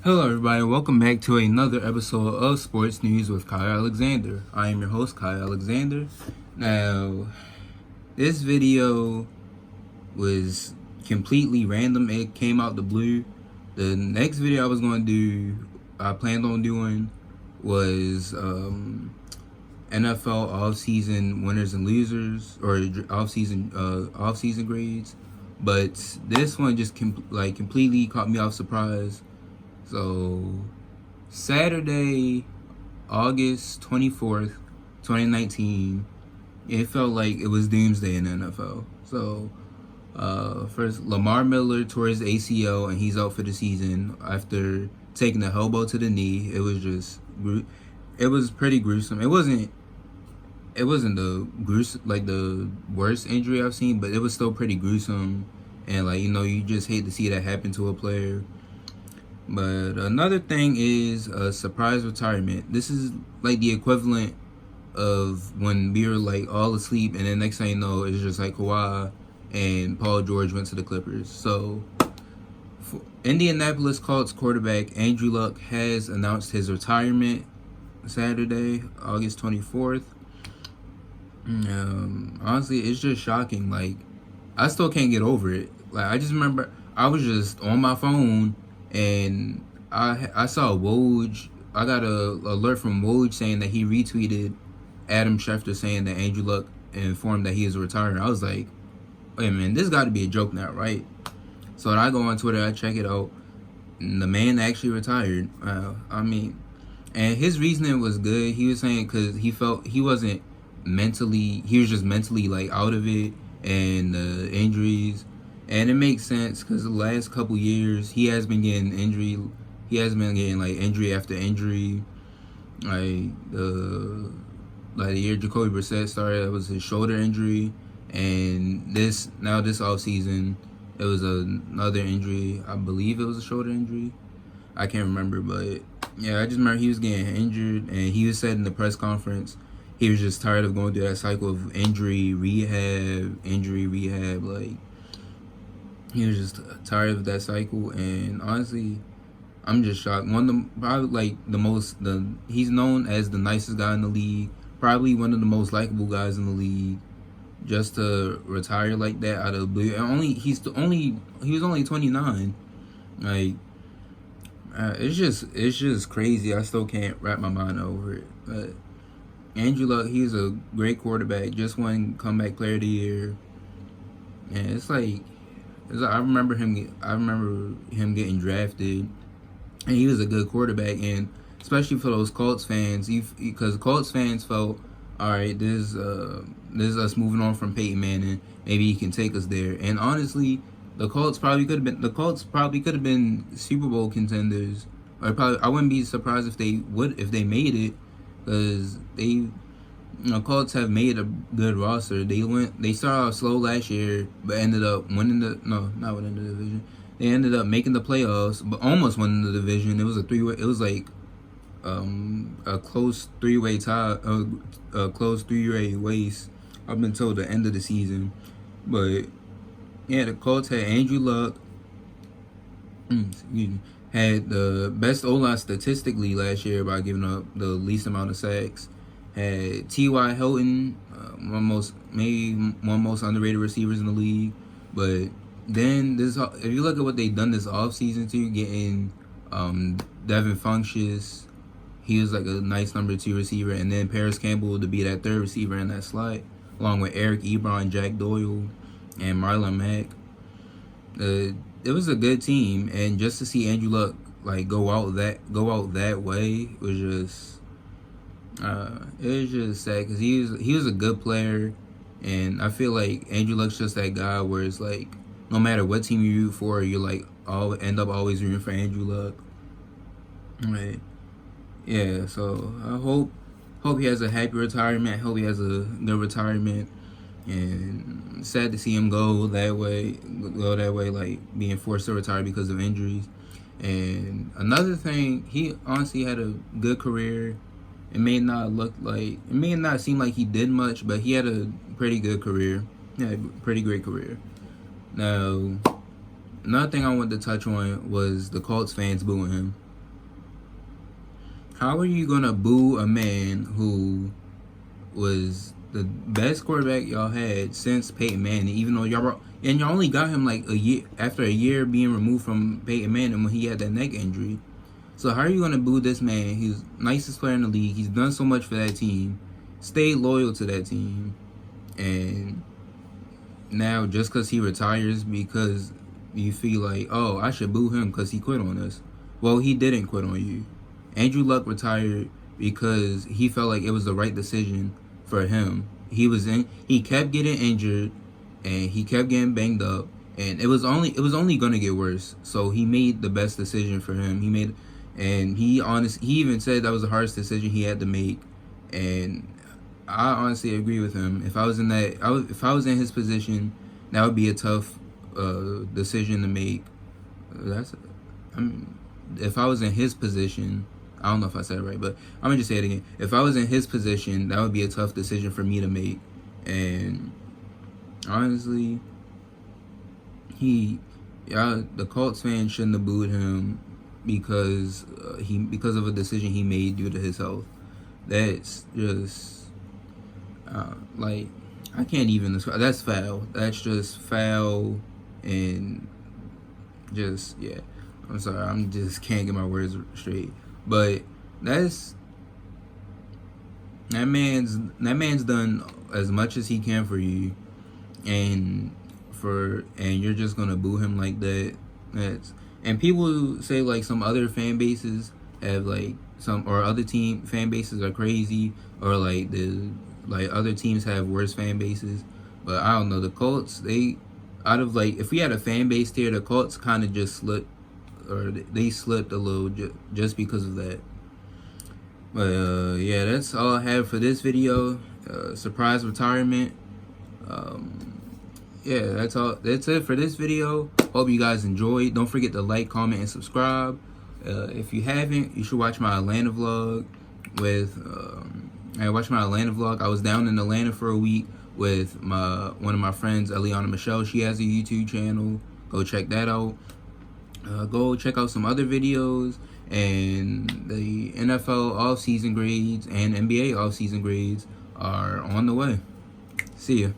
Hello, everybody. Welcome back to another episode of Sports News with Kyle Alexander. I am your host, Kyle Alexander. Now, this video was completely random. It came out the blue. The next video I planned on doing, was NFL offseason winners and losers, or offseason grades. But this one just completely caught me off surprise. So, Saturday, August 24th, 2019, it felt like it was doomsday in the NFL. So, first, Lamar Miller tore his ACL and he's out for the season after taking a elbow to the knee. It was pretty gruesome. It wasn't the worst injury I've seen, but it was still pretty gruesome. And you just hate to see that happen to a player. But another thing is a surprise retirement. This is like the equivalent of when we were like all asleep, and then next thing you know, it's just like Kawhi and Paul George went to the Clippers. So, Indianapolis Colts quarterback Andrew Luck has announced his retirement Saturday, August 24th. Honestly, it's just shocking. Like, I still can't get over it. Like, I just remember I was just on my phone and I saw Woj. I got a alert from Woj saying that he retweeted Adam Schefter saying that Andrew Luck informed that he is retiring. I was like, wait a minute, this got to be a joke now, right? So I go on Twitter, I check it out, and the man actually retired. And his reasoning was good. He was saying because he felt he was just mentally like out of it, and the injuries. And it makes sense because the last couple years he has been getting injury. He has been getting like injury after injury. The year Jacoby Brissett started, it was his shoulder injury, and this off season it was another injury. I believe it was a shoulder injury. I can't remember, but yeah, I just remember he was getting injured, and he was said in the press conference he was just tired of going through that cycle of injury rehab. Like, he was just tired of that cycle, and honestly, I'm just shocked. He's known as the nicest guy in the league, probably one of the most likable guys in the league. Just to retire like that out of the blue, and he was only 29. Like, it's just crazy. I still can't wrap my mind over it. But Andrew Luck, he's a great quarterback. Just won comeback player of the year, and I remember him getting drafted, and he was a good quarterback. And especially for those Colts fans, because Colts fans felt, all right, this is us moving on from Peyton Manning. Maybe he can take us there. And honestly, the Colts probably could have been Super Bowl contenders. I wouldn't be surprised if they made it, because Colts have made a good roster. They started off slow last year, but ended up winning not winning the division. They ended up making the playoffs, but almost winning the division. It was a three-way. It was like a close three-way tie, a close three-way race up until the end of the season. But yeah, the Colts had Andrew Luck. Had the best O-line statistically last year by giving up the least amount of sacks. Had T.Y. Hilton, one most underrated receivers in the league. But then if you look at what they've done this offseason too, getting Devin Funchess, he was like a nice number 2 receiver, and then Paris Campbell to be that third receiver in that slot, along with Eric Ebron, Jack Doyle, and Marlon Mack. It was a good team, and just to see Andrew Luck like go out that way was just it was just sad, because he was a good player, and I feel like Andrew Luck's just that guy where it's like no matter what team you root for, you're like end up always rooting for Andrew Luck. Right. Yeah, so I hope he has a happy retirement. Hope he has a good retirement. And sad to see him go that way, like being forced to retire because of injuries. And another thing, he honestly had a good career. It may not seem like he did much, but he had a pretty good career. He had a pretty great career. Now, another thing I wanted to touch on was the Colts fans booing him. how are you gonna boo a man who was the best quarterback y'all had since Peyton Manning? Even though y'all only got him like a year after a year being removed from Peyton Manning when he had that neck injury. So how are you gonna boo this man? He's the nicest player in the league. He's done so much for that team, stayed loyal to that team, and now just because he retires because you feel like, oh, I should boo him because he quit on us. Well, he didn't quit on you. Andrew Luck retired because he felt like it was the right decision for him. He kept getting injured and he kept getting banged up, and it was only gonna get worse. So he made the best decision for him. He even said that was the hardest decision he had to make, and I honestly agree with him. If I was in his position, that would be a tough decision to make. If I was in his position, I don't know if I said it right, but I'm gonna just say it again. If I was in his position, that would be a tough decision for me to make. And honestly, the Colts fans shouldn't have booed him because of a decision he made due to his health. That's just like, I can't even describe. That's foul. That's just foul, and just, yeah. I'm sorry. I'm just can't get my words straight. But that man's done as much as he can for you, and you're just gonna boo him like that. And people say like some other fan bases have like other team fan bases are crazy, or like other teams have worse fan bases. But I don't know, the Colts, if we had a fan base tier, the Colts kind of just slipped, or they slipped a little just because of that. But yeah, that's all I have for this video. Surprise retirement. Yeah, that's all. That's it for this video. Hope you guys enjoyed. Don't forget to like, comment, and subscribe. If you haven't, you should watch my Atlanta vlog. I watched my Atlanta vlog. I was down in Atlanta for a week with one of my friends, Eliana Michelle. She has a YouTube channel. Go check that out. Go check out some other videos and the NFL off-season grades and NBA off-season grades are on the way. See ya.